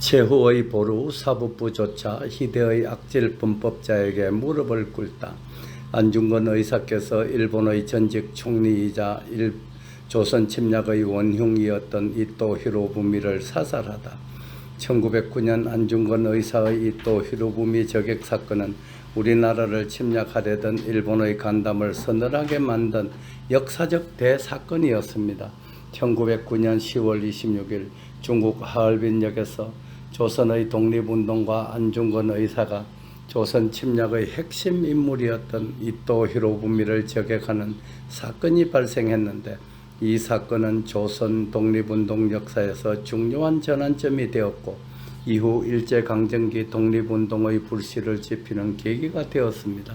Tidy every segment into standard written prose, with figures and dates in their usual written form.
최후의 보루 사법부조차 희대의 악질 범법자에게 무릎을 꿇다. 안중근 의사께서 일본의 전직 총리이자 조선 침략의 원흉이었던 이토 히로부미를 사살하다. 1909년 안중근 의사의 이토 히로부미 저격 사건은 우리나라를 침략하려던 일본의 간담을 서늘하게 만든 역사적 대사건이었습니다. 1909년 10월 26일 중국 하얼빈역에서 조선의 독립운동가 안중근 의사가 조선 침략의 핵심 인물이었던 이토 히로부미를 저격하는 사건이 발생했는데, 이 사건은 조선 독립운동 역사에서 중요한 전환점이 되었고 이후 일제강점기 독립운동의 불씨를 지피는 계기가 되었습니다.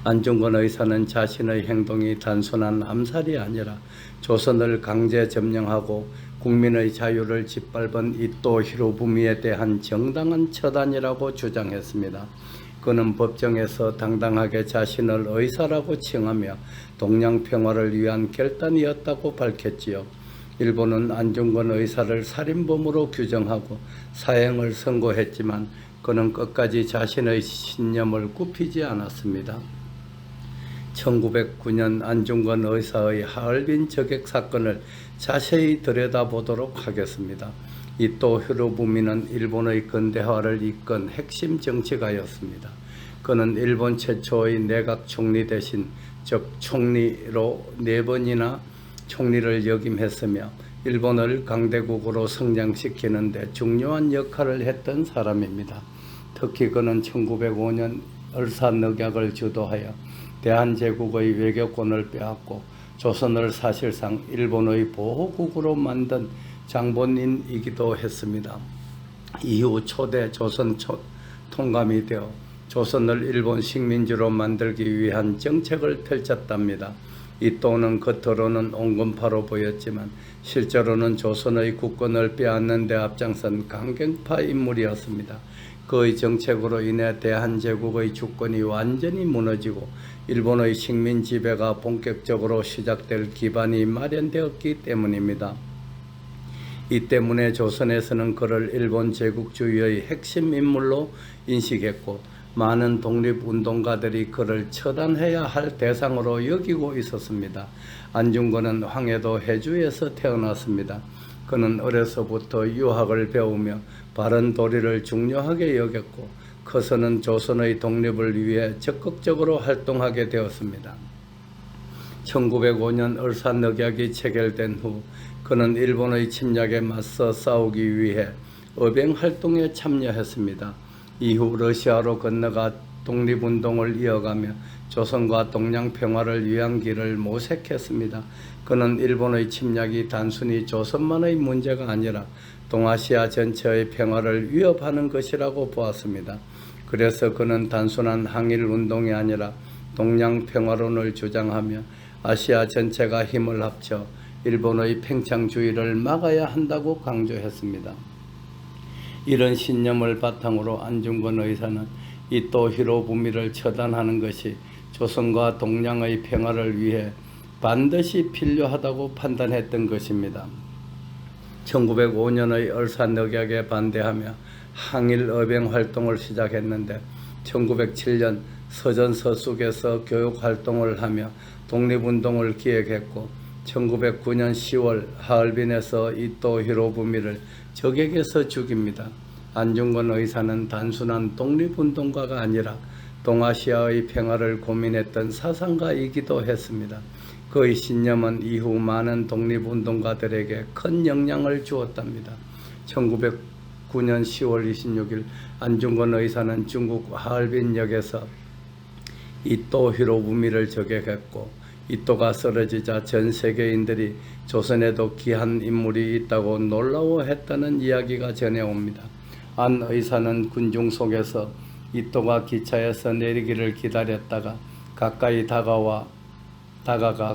안중근 의사는 자신의 행동이 단순한 암살이 아니라 조선을 강제 점령하고 국민의 자유를 짓밟은 이토 히로부미에 대한 정당한 처단이라고 주장했습니다. 그는 법정에서 당당하게 자신을 의사라고 칭하며 동양평화를 위한 결단이었다고 밝혔지요. 일본은 안중근 의사를 살인범으로 규정하고 사형을 선고했지만 그는 끝까지 자신의 신념을 굽히지 않았습니다. 1909년 안중근 의사의 하얼빈 저격 사건을 자세히 들여다보도록 하겠습니다. 이토 히로부미는 일본의 근대화를 이끈 핵심 정치가였습니다. 그는 일본 최초의 내각 총리 대신, 즉 총리로 4번이나 총리를 역임했으며 일본을 강대국으로 성장시키는 데 중요한 역할을 했던 사람입니다. 특히 그는 1905년 을사늑약을 주도하여 대한제국의 외교권을 빼앗고 조선을 사실상 일본의 보호국으로 만든 장본인이기도 했습니다. 이후 초대 조선 통감이 되어 조선을 일본 식민지로 만들기 위한 정책을 펼쳤답니다. 이토는 겉으로는 온건파로 보였지만 실제로는 조선의 국권을 빼앗는 데 앞장선 강경파 인물이었습니다. 그의 정책으로 인해 대한제국의 주권이 완전히 무너지고 일본의 식민 지배가 본격적으로 시작될 기반이 마련되었기 때문입니다. 이 때문에 조선에서는 그를 일본 제국주의의 핵심 인물로 인식했고 많은 독립운동가들이 그를 처단해야 할 대상으로 여기고 있었습니다. 안중근은 황해도 해주에서 태어났습니다. 그는 어려서부터 유학을 배우며 바른 도리를 중요하게 여겼고 커서는 조선의 독립을 위해 적극적으로 활동하게 되었습니다. 1905년 을사늑약이 체결된 후 그는 일본의 침략에 맞서 싸우기 위해 어병활동에 참여했습니다. 이후 러시아로 건너가 독립운동을 이어가며 조선과 동양 평화를 위한 길을 모색했습니다. 그는 일본의 침략이 단순히 조선만의 문제가 아니라 동아시아 전체의 평화를 위협하는 것이라고 보았습니다. 그래서 그는 단순한 항일운동이 아니라 동양 평화론을 주장하며 아시아 전체가 힘을 합쳐 일본의 팽창주의를 막아야 한다고 강조했습니다. 이런 신념을 바탕으로 안중근 의사는 이토 히로부미를 처단하는 것이 조선과 동양의 평화를 위해 반드시 필요하다고 판단했던 것입니다. 1905년의 을사늑약에 반대하며 항일 어병 활동을 시작했는데 1907년 서전서숙에서 교육 활동을 하며 독립운동을 기획했고 1909년 10월 하얼빈에서 이토 히로부미를 저격해서 죽입니다. 안중근 의사는 단순한 독립운동가가 아니라 동아시아의 평화를 고민했던 사상가이기도 했습니다. 그의 신념은 이후 많은 독립운동가들에게 큰 영향을 주었답니다. 1909년 10월 26일 안중근 의사는 중국 하얼빈역에서 이토 히로부미를 저격했고 이토가 쓰러지자 전 세계인들이 조선에도 귀한 인물이 있다고 놀라워했다는 이야기가 전해옵니다. 안 의사는 군중 속에서 이토가 기차에서 내리기를 기다렸다가 가까이 다가가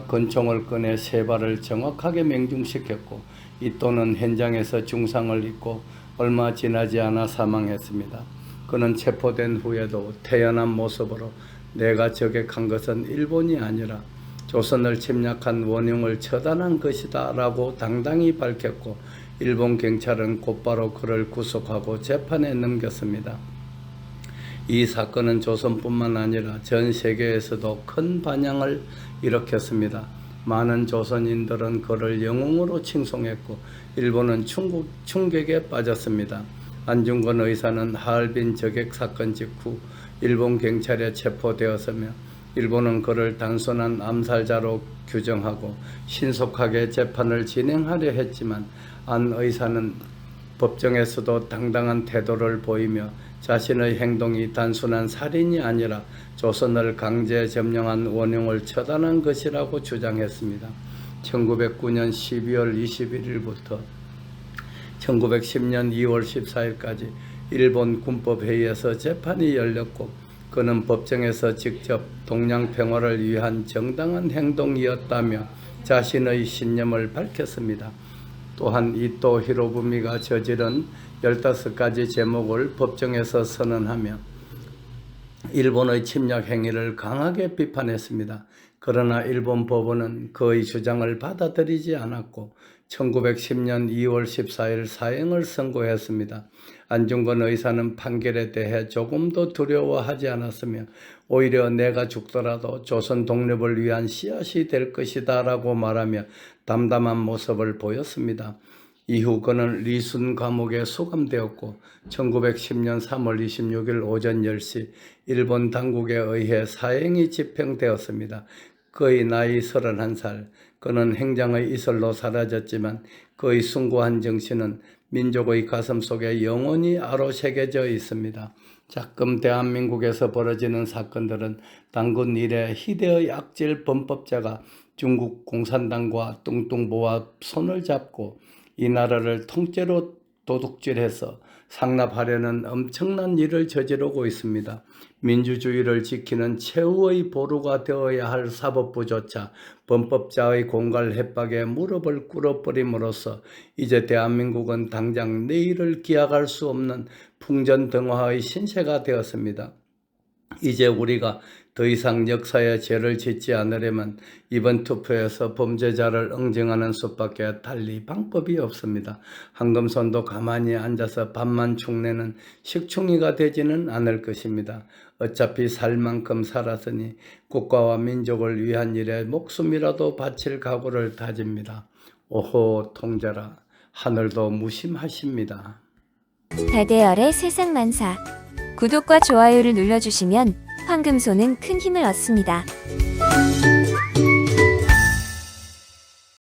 권총을 꺼내 3발을 정확하게 명중시켰고 이토는 현장에서 중상을 입고 얼마 지나지 않아 사망했습니다. 그는 체포된 후에도 태연한 모습으로 내가 저격한 것은 일본이 아니라 조선을 침략한 원흉을 처단한 것이다 라고 당당히 밝혔고 일본 경찰은 곧바로 그를 구속하고 재판에 넘겼습니다. 이 사건은 조선뿐만 아니라 전 세계에서도 큰 반향을 일으켰습니다. 많은 조선인들은 그를 영웅으로 칭송했고 일본은 충격에 빠졌습니다. 안중근 의사는 하얼빈 저격 사건 직후 일본 경찰에 체포되었으며 일본은 그를 단순한 암살자로 규정하고 신속하게 재판을 진행하려 했지만 안 의사는 법정에서도 당당한 태도를 보이며 자신의 행동이 단순한 살인이 아니라 조선을 강제 점령한 원흉을 처단한 것이라고 주장했습니다. 1909년 12월 21일부터 1910년 2월 14일까지 일본 군법회의에서 재판이 열렸고 그는 법정에서 직접 동양 평화를 위한 정당한 행동이었다며 자신의 신념을 밝혔습니다. 또한 이토 히로부미가 저지른 15가지 제목을 법정에서 선언하며 일본의 침략 행위를 강하게 비판했습니다. 그러나 일본 법원은 그의 주장을 받아들이지 않았고 1910년 2월 14일 사형을 선고했습니다. 안중근 의사는 판결에 대해 조금도 두려워하지 않았으며 오히려 내가 죽더라도 조선 독립을 위한 씨앗이 될 것이다 라고 말하며 담담한 모습을 보였습니다. 이후 그는 리순 감옥에 수감되었고 1910년 3월 26일 오전 10시 일본 당국에 의해 사형이 집행되었습니다. 그의 나이 31살, 그는 행장의 이슬로 사라졌지만 그의 숭고한 정신은 민족의 가슴속에 영원히 아로새겨져 있습니다. 가끔 대한민국에서 벌어지는 사건들은 당군 이래 희대의 악질 범법자가 중국 공산당과 뚱뚱보와 손을 잡고 이 나라를 통째로 도둑질해서 상납하려는 엄청난 일을 저지르고 있습니다. 민주주의를 지키는 최후의 보루가 되어야 할 사법부조차 범법자의 공갈 협박에 무릎을 꿇어버림으로써 이제 대한민국은 당장 내일을 기약할 수 없는 풍전등화의 신세가 되었습니다. 이제 우리가 더 이상 역사에 죄를 짓지 않으려면 이번 투표에서 범죄자를 응징하는 수밖에 달리 방법이 없습니다. 한금손도 가만히 앉아서 밥만 축내는 식충이가 되지는 않을 것입니다. 어차피 살 만큼 살았으니 국가와 민족을 위한 일에 목숨이라도 바칠 각오를 다집니다. 오호 통제라, 하늘도 무심하십니다. 달대열의 세상만사. 구독과 좋아요를 눌러주시면 황금소는 큰 힘을 얻습니다.